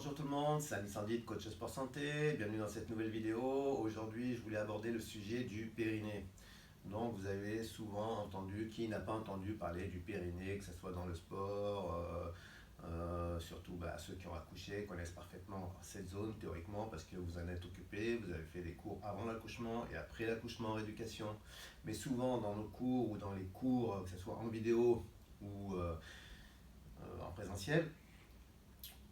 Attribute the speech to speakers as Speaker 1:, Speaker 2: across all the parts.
Speaker 1: Bonjour tout le monde, c'est Anis Sardit, coach sport santé. Bienvenue dans cette nouvelle vidéo. Aujourd'hui, je voulais aborder le sujet du périnée. Donc, vous avez souvent entendu, qui n'a pas entendu parler du périnée, que ce soit dans le sport, surtout ceux qui ont accouché connaissent parfaitement cette zone théoriquement parce que vous en êtes occupé, vous avez fait des cours avant l'accouchement et après l'accouchement en rééducation. Mais souvent, dans nos cours ou dans les cours, que ce soit en vidéo ou en présentiel,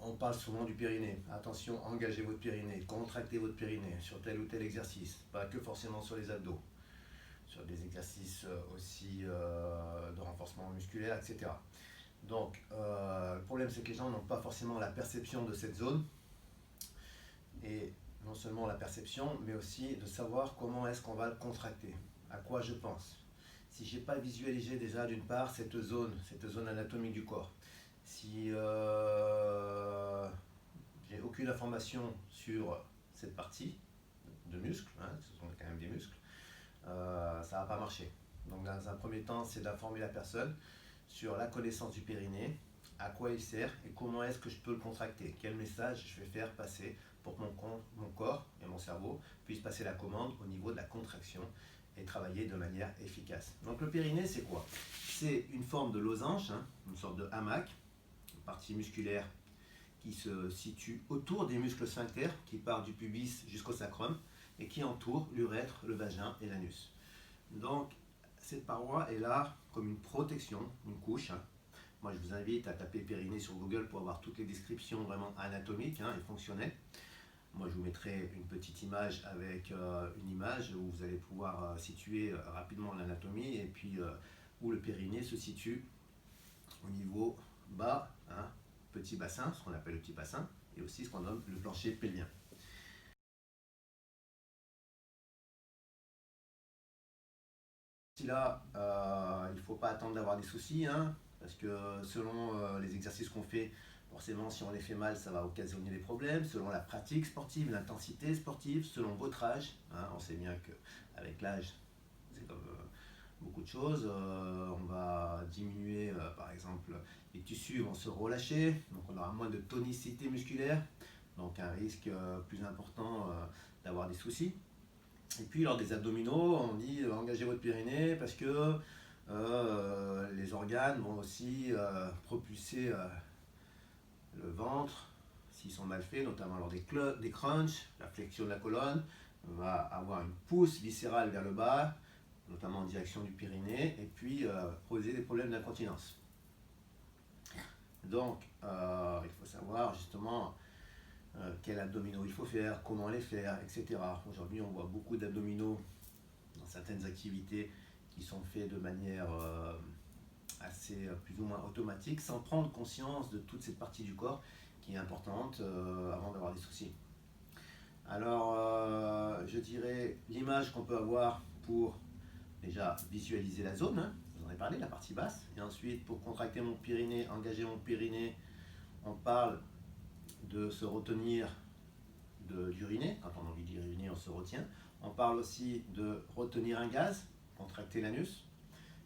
Speaker 1: on parle souvent du périnée. Attention, engagez votre périnée, contractez votre périnée sur tel ou tel exercice, pas que forcément sur les abdos, sur des exercices aussi de renforcement musculaire, etc. Donc, le problème c'est que les gens n'ont pas forcément la perception de cette zone, et non seulement la perception, mais aussi de savoir comment est-ce qu'on va le contracter, à quoi je pense. Si je n'ai pas visualisé déjà d'une part cette zone anatomique du corps, si j'ai aucune information sur cette partie de muscles, hein, ce sont quand même des muscles, ça ne va pas marcher. Donc dans un premier temps, c'est d'informer la personne sur la connaissance du périnée, à quoi il sert et comment est-ce que je peux le contracter, quel message je vais faire passer pour que mon corps et mon cerveau puissent passer la commande au niveau de la contraction et travailler de manière efficace. Donc le périnée, c'est quoi? C'est une forme de losange, hein, une sorte de hamac, une partie musculaire qui se situe autour des muscles sphincters qui part du pubis jusqu'au sacrum et qui entoure l'urètre, le vagin et l'anus. Donc cette paroi est là comme une protection, une couche. Moi je vous invite à taper périnée sur Google pour avoir toutes les descriptions vraiment anatomiques et fonctionnelles. Moi je vous mettrai une petite image avec une image où vous allez pouvoir situer rapidement l'anatomie et puis où le périnée se situe au niveau bas, petit bassin, ce qu'on appelle le petit bassin, et aussi ce qu'on nomme le plancher pelvien. Là, il ne faut pas attendre d'avoir des soucis, parce que selon les exercices qu'on fait, forcément si on les fait mal, ça va occasionner des problèmes, selon la pratique sportive, l'intensité sportive, selon votre âge. On sait bien qu'avec l'âge, c'est comme beaucoup de choses, on va diminuer par exemple les tissus vont se relâcher, donc on aura moins de tonicité musculaire, donc un risque plus important d'avoir des soucis. Et puis lors des abdominaux, on dit engagez votre périnée parce que les organes vont aussi propulser le ventre s'ils sont mal faits, notamment lors des crunchs, la flexion de la colonne va avoir une pousse viscérale vers le bas, notamment en direction du périnée, et puis poser des problèmes d'incontinence. Donc, il faut savoir justement quels abdominaux il faut faire, comment les faire, etc. Aujourd'hui, on voit beaucoup d'abdominaux dans certaines activités qui sont faits de manière assez plus ou moins automatique, sans prendre conscience de toute cette partie du corps qui est importante avant d'avoir des soucis. Alors, je dirais l'image qu'on peut avoir pour déjà visualiser la zone, je vous en ai parlé, la partie basse, et ensuite pour contracter mon périnée, engager mon périnée, on parle de se retenir d'uriner, quand on a envie d'uriner on se retient, on parle aussi de retenir un gaz, contracter l'anus,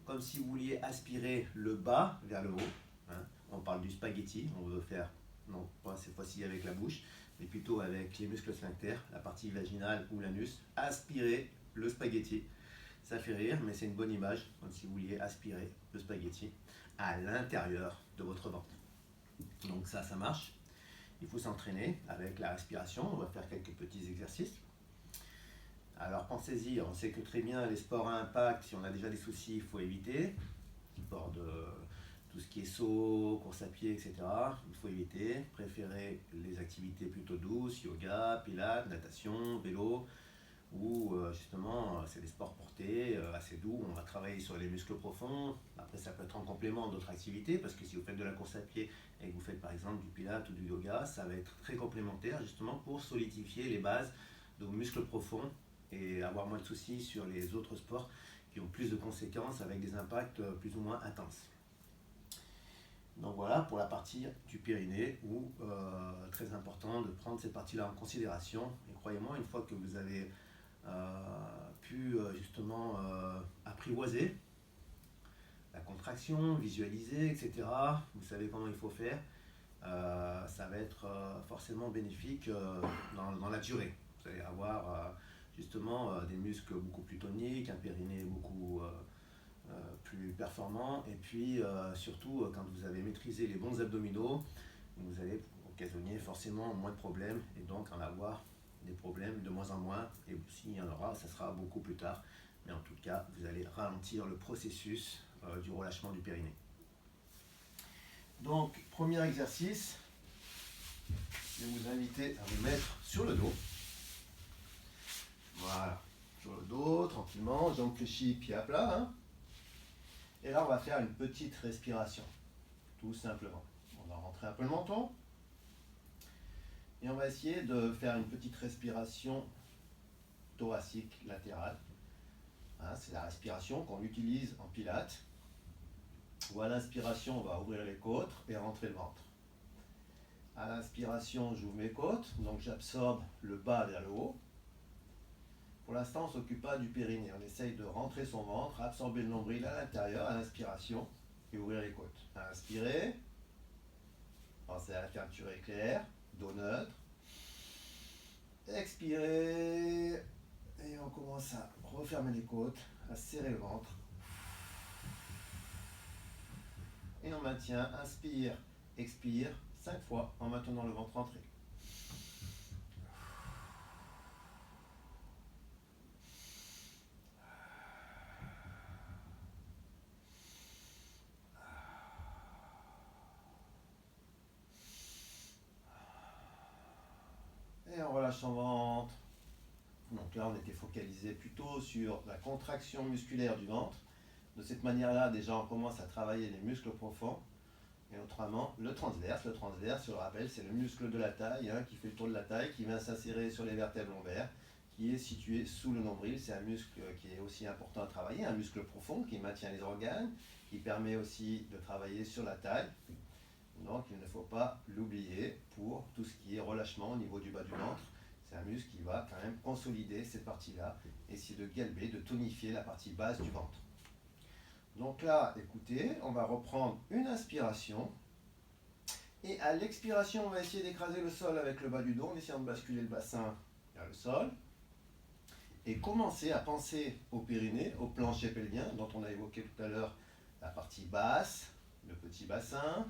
Speaker 1: comme si vous vouliez aspirer le bas vers le haut, on parle du spaghetti, on veut faire, non pas cette fois-ci avec la bouche, mais plutôt avec les muscles sphincters, la partie vaginale ou l'anus, aspirer le spaghetti. Ça fait rire, mais c'est une bonne image, comme si vous vouliez aspirer le spaghetti à l'intérieur de votre ventre. Donc ça marche. Il faut s'entraîner avec la respiration, on va faire quelques petits exercices. Alors pensez-y, on sait que très bien les sports à impact, si on a déjà des soucis, il faut éviter. Sport de tout ce qui est saut, course à pied, etc. Il faut éviter. Préférez les activités plutôt douces, yoga, pilates, natation, vélo, où justement c'est des sports portés, assez doux, on va travailler sur les muscles profonds. Après ça peut être en complément d'autres activités, parce que si vous faites de la course à pied et que vous faites par exemple du pilates ou du yoga, ça va être très complémentaire justement pour solidifier les bases de vos muscles profonds et avoir moins de soucis sur les autres sports qui ont plus de conséquences avec des impacts plus ou moins intenses. Donc voilà pour la partie du périnée où très important de prendre cette partie-là en considération. Et croyez-moi, une fois que vous avez pu justement apprivoiser la contraction, visualiser, etc. Vous savez comment il faut faire. ça va être forcément bénéfique dans la durée. Vous allez avoir justement des muscles beaucoup plus toniques, un périnée beaucoup plus performant, et puis surtout quand vous avez maîtrisé les bons abdominaux, vous allez occasionner forcément moins de problèmes et donc en avoir des problèmes de moins en moins, et s'il y en aura, ça sera beaucoup plus tard, mais en tout cas vous allez ralentir le processus du relâchement du périnée. Donc premier exercice, je vais vous inviter à vous mettre sur le dos. Voilà, sur le dos, tranquillement, jambes fléchies, pieds à plat. Hein. Et là, on va faire une petite respiration, tout simplement. On va rentrer un peu le menton. Et on va essayer de faire une petite respiration thoracique latérale. Hein, c'est la respiration qu'on utilise en pilates. Où à l'inspiration, on va ouvrir les côtes et rentrer le ventre. À l'inspiration, j'ouvre mes côtes, donc j'absorbe le bas vers le haut. Pour l'instant, on ne s'occupe pas du périnée. On essaye de rentrer son ventre, absorber le nombril à l'intérieur, à l'inspiration, et ouvrir les côtes. Inspirez. Pensez à la fermeture éclair, dos neutre. Expirez. Et on commence à refermer les côtes, à serrer le ventre. Et on maintient, inspire, expire, 5 fois en maintenant le ventre rentré. Et on relâche son ventre. Donc là, on était focalisé plutôt sur la contraction musculaire du ventre. De cette manière-là, déjà, on commence à travailler les muscles profonds. Et autrement, le transverse, je le rappelle, c'est le muscle de la taille, hein, qui fait le tour de la taille, qui vient s'insérer sur les vertèbres lombaires, qui est situé sous le nombril. C'est un muscle qui est aussi important à travailler, un muscle profond qui maintient les organes, qui permet aussi de travailler sur la taille. Donc il ne faut pas l'oublier pour tout ce qui est relâchement au niveau du bas du ventre. C'est un muscle qui va quand même consolider cette partie-là, essayer de galber, de tonifier la partie basse du ventre. Donc là, écoutez, on va reprendre une inspiration. Et à l'expiration, on va essayer d'écraser le sol avec le bas du dos en essayant de basculer le bassin vers le sol. Et commencer à penser au périnée, au plancher pelvien, dont on a évoqué tout à l'heure la partie basse, le petit bassin.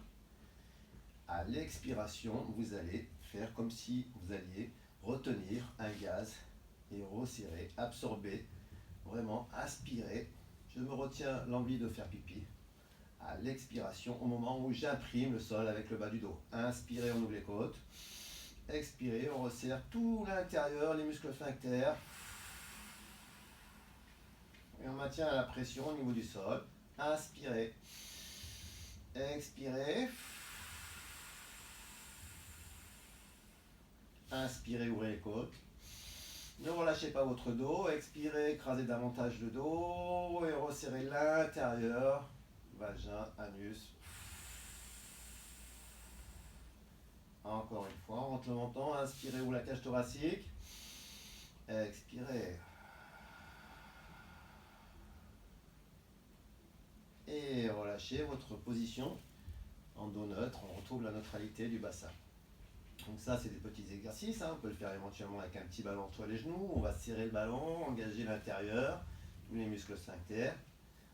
Speaker 1: À l'expiration, vous allez faire comme si vous alliez retenir un gaz et resserrer, absorber, vraiment aspirer. Je me retiens l'envie de faire pipi. À l'expiration, au moment où j'imprime le sol avec le bas du dos. Inspirez, on ouvre les côtes. Expirez, on resserre tout l'intérieur, les muscles sphincters. Et on maintient la pression au niveau du sol. Inspirez. Expirez. Inspirez, ouvrez les côtes. Ne relâchez pas votre dos. Expirez, écrasez davantage le dos et resserrez l'intérieur. Vagin, anus. Encore une fois, on rentre le menton. Inspirez, ouvre la cage thoracique. Expirez. Et relâchez votre position en dos neutre. On retrouve la neutralité du bassin. Donc ça, c'est des petits exercices, hein. On peut le faire éventuellement avec un petit ballon entre les genoux. On va serrer le ballon, engager l'intérieur, tous les muscles sphincters.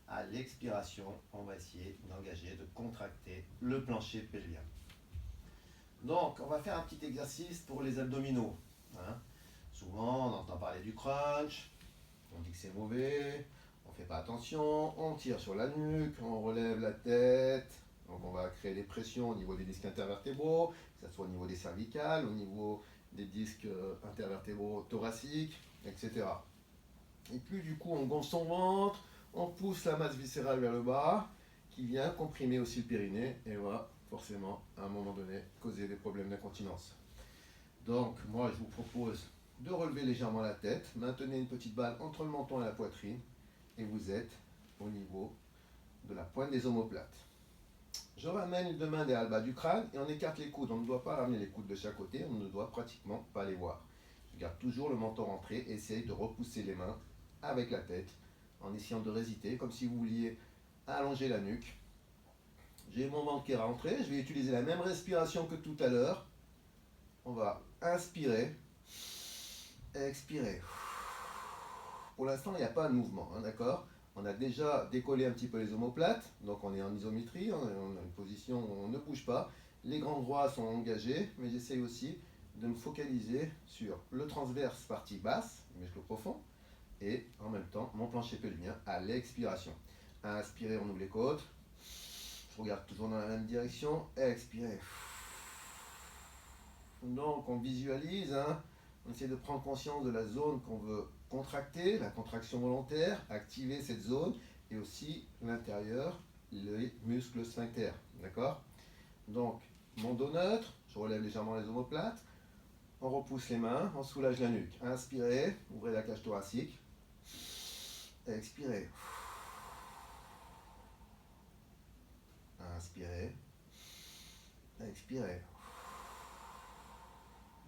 Speaker 1: À l'expiration, on va essayer d'engager, de contracter le plancher pelvien. Donc, on va faire un petit exercice pour les abdominaux. Hein. Souvent, on entend parler du crunch, on dit que c'est mauvais, on ne fait pas attention, on tire sur la nuque, on relève la tête. Donc on va créer des pressions au niveau des disques intervertébraux, que ce soit au niveau des cervicales, au niveau des disques intervertébraux thoraciques, etc. Et puis du coup on gonfle son ventre, on pousse la masse viscérale vers le bas, qui vient comprimer aussi le périnée et va forcément à un moment donné causer des problèmes d'incontinence. Donc moi je vous propose de relever légèrement la tête, maintenez une petite balle entre le menton et la poitrine et vous êtes au niveau de la pointe des omoplates. Je ramène les deux mains derrière le bas du crâne et on écarte les coudes. On ne doit pas ramener les coudes de chaque côté, on ne doit pratiquement pas les voir. Je garde toujours le menton rentré, essaye de repousser les mains avec la tête en essayant de résister, comme si vous vouliez allonger la nuque.
Speaker 2: J'ai mon ventre qui est rentré. Je vais utiliser la même respiration que tout à l'heure. On va inspirer, expirer. Pour l'instant, il n'y a pas de mouvement, hein, d'accord? On a déjà décollé un petit peu les omoplates, donc on est en isométrie, on a une position où on ne bouge pas. Les grands droits sont engagés, mais j'essaye aussi de me focaliser sur le transverse partie basse, muscle profond, et en même temps mon plancher pelvien à l'expiration. Inspirez, on ouvre les côtes. Je regarde toujours dans la même direction. Expirez. Donc on visualise, hein, on essaie de prendre conscience de la zone qu'on veut contracter, la contraction volontaire, activer cette zone, et aussi l'intérieur, les muscles sphincters. D'accord? Donc, mon dos neutre, je relève légèrement les omoplates, on repousse les mains, on soulage la nuque. Inspirez, ouvrez la cage thoracique. Expirez. Inspirez. Expirez.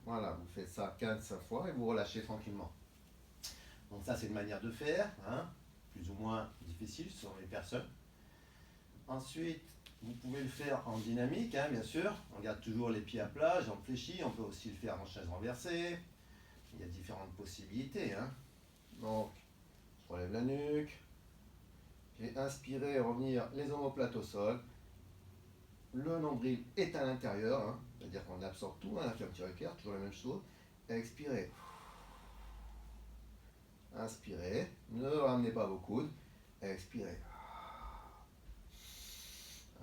Speaker 2: Voilà, vous faites ça 15 fois et vous relâchez tranquillement.
Speaker 1: Donc ça, c'est une manière de faire, hein, plus ou moins difficile selon les personnes. Ensuite, vous pouvez le faire en dynamique, hein, bien sûr. On garde toujours les pieds à plat, jambes fléchies. On peut aussi le faire en chaise renversée. Il y a différentes possibilités, hein.
Speaker 2: Donc, je relève la nuque. J'ai inspiré, revenir les omoplates au sol. Le nombril est à l'intérieur, hein, c'est-à-dire qu'on absorbe tout, hein, la fermeture éclair, toujours la même chose. Expirez. Inspirez, ne ramenez pas vos coudes. Expirez.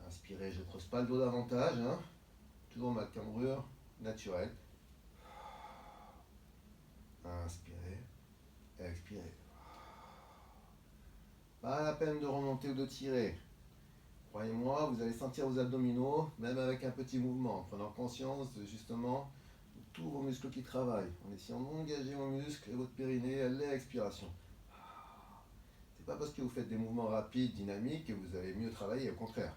Speaker 2: Inspirez, je ne creuse pas le dos davantage, hein. Toujours ma cambrure naturelle. Inspirez, expirez. Pas la peine de remonter ou de tirer. Croyez-moi, vous allez sentir vos abdominaux, même avec un petit mouvement, en prenant conscience de justement tous vos muscles qui travaillent, en essayant d'engager vos muscles et votre périnée à l'expiration. C'est pas parce que vous faites des mouvements rapides, dynamiques, que vous allez mieux travailler, au contraire.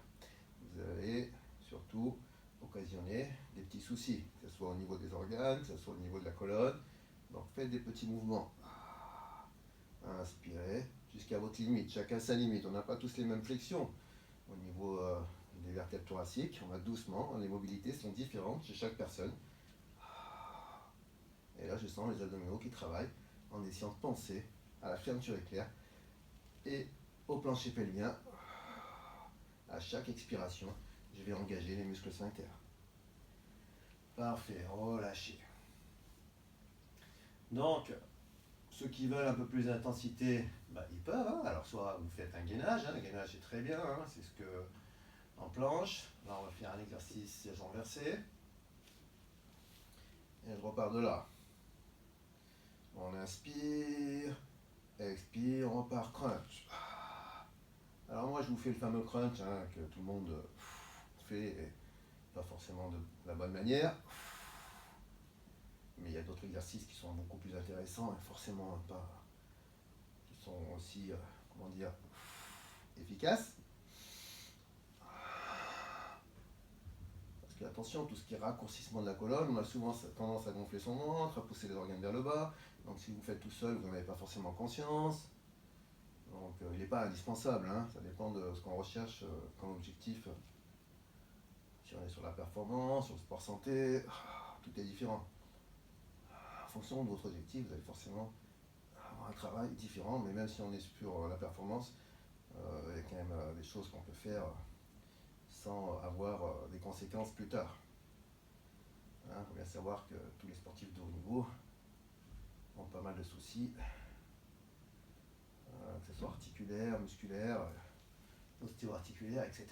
Speaker 2: Vous allez surtout occasionner des petits soucis, que ce soit au niveau des organes, que ce soit au niveau de la colonne. Donc faites des petits mouvements. Inspirez jusqu'à votre limite. Chacun sa limite. On n'a pas tous les mêmes flexions. Au niveau des vertèbres thoraciques, on va doucement. Les mobilités sont différentes chez chaque personne. Et là, je sens les abdominaux qui travaillent en essayant de penser à la fermeture éclair et au plancher pelvien. À chaque expiration, je vais engager les muscles sphincters.
Speaker 1: Parfait, relâchez. Donc, ceux qui veulent un peu plus d'intensité, bah, ils peuvent, hein. Alors soit vous faites un gainage, hein. Le gainage est très bien, hein. C'est ce que en planche. Là, on va faire un exercice siège renversé.
Speaker 2: Et je repars de là. On inspire, expire, on repart crunch. Alors moi, je vous fais le fameux crunch, hein, que tout le monde fait, et pas forcément de la bonne manière. Mais il y a d'autres exercices qui sont beaucoup plus intéressants et forcément pas, qui sont aussi, comment dire, efficaces. Parce que attention, tout ce qui est raccourcissement de la colonne, on a souvent tendance à gonfler son ventre, à pousser les organes vers le bas. Donc si vous faites tout seul, vous n'en avez pas forcément conscience. Donc il n'est pas indispensable, hein. Ça dépend de ce qu'on recherche comme objectif. Si on est sur la performance, sur le sport santé, tout est différent. En fonction de votre objectif, vous allez forcément avoir un travail différent, mais même si on est sur la performance, il y a quand même des choses qu'on peut faire sans avoir des conséquences plus tard. Il faut bien savoir que tous les sportifs de haut niveau ont pas mal de soucis, que ce soit articulaire, musculaire, ostéo-articulaire, etc.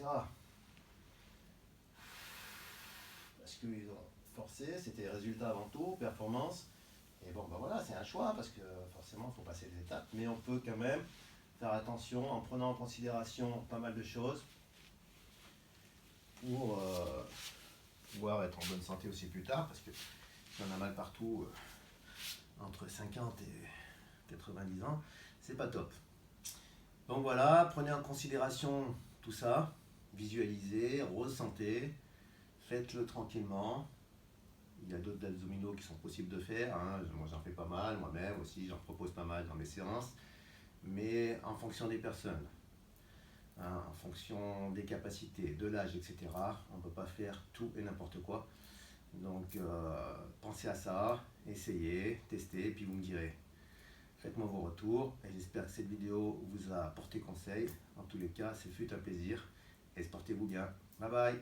Speaker 2: Parce qu'ils ont forcé, c'était résultat avant tout, performance. Et bon, ben voilà, c'est un choix, parce que forcément, il faut passer des étapes. Mais on peut quand même faire attention en prenant en considération pas mal de choses pour pouvoir être en bonne santé aussi plus tard, parce que si on a mal partout entre 50 et 90 ans, c'est pas top. Donc voilà, prenez en considération tout ça, visualisez, ressentez, faites-le tranquillement. Il y a d'autres abdominaux qui sont possibles de faire, hein. Moi j'en fais pas mal, moi-même aussi, j'en propose pas mal dans mes séances, mais en fonction des personnes.
Speaker 1: hein, en fonction des capacités, de l'âge, etc. On ne peut pas faire tout et n'importe quoi. Donc pensez à ça, essayez, testez, et puis vous me direz. Faites-moi vos retours et j'espère que cette vidéo vous a apporté conseil. En tous les cas, ce fut un plaisir et portez-vous bien. Bye bye.